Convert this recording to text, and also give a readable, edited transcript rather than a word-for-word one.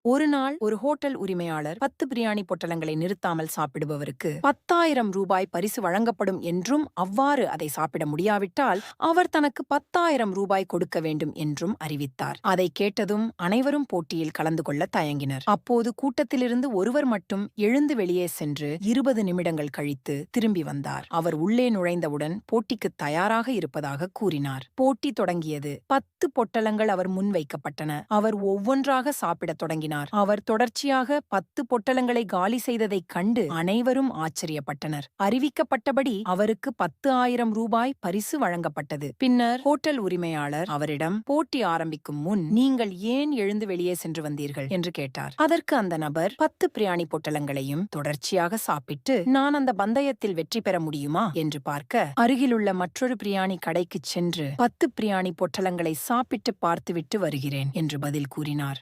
ஒரு நாள் ஒரு ஹோட்டல் உரிமையாளர் 10 பிரியாணி பொட்டலங்களை நிறுத்தாமல் சாப்பிடுபவருக்கு 10,000 ரூபாய் பரிசு வழங்கப்படும் என்றும், அவ்வாறு அதை சாப்பிட முடியாவிட்டால் அவர் தனக்கு 10,000 ரூபாய் கொடுக்க வேண்டும் என்றும் அறிவித்தார். அதை கேட்டதும் அனைவரும் போட்டியில் கலந்து கொள்ள தயங்கினர். அப்போது கூட்டத்திலிருந்து ஒருவர் மட்டும் எழுந்து வெளியே சென்று 20 நிமிடங்கள் கழித்து திரும்பி வந்தார். அவர் உள்ளே நுழைந்தவுடன் போட்டிக்கு தயாராக இருப்பதாக கூறினார். போட்டி தொடங்கியது. 10 பொட்டலங்கள் அவர் முன்வைக்கப்பட்டன. அவர் ஒவ்வொன்றாக சாப்பிடத் தொடங்கினார். அவர் தொடர்ச்சியாக 10 பொட்டலங்களை காலி செய்ததைக் கண்டு அனைவரும் ஆச்சரியப்பட்டனர். அறிவிக்கப்பட்டபடி அவருக்கு 10,000 ரூபாய் பரிசு வழங்கப்பட்டது. பின்னர் ஹோட்டல் உரிமையாளர் அவரிடம், போட்டி ஆரம்பிக்கும் முன் நீங்கள் ஏன் எழுந்து வெளியே சென்று வந்தீர்கள் என்று கேட்டார். அதற்கு அந்த நபர், 10 பிரியாணி பொட்டலங்களையும் தொடர்ச்சியாக சாப்பிட்டு நான் அந்த பந்தயத்தில் வெற்றி பெற முடியுமா என்று பார்க்க, அருகிலுள்ள மற்றொரு பிரியாணி கடைக்குச் சென்று 10 பிரியாணி பொட்டலங்களை சாப்பிட்டு பார்த்துவிட்டு வருகிறேன் என்று பதில் கூறினார்.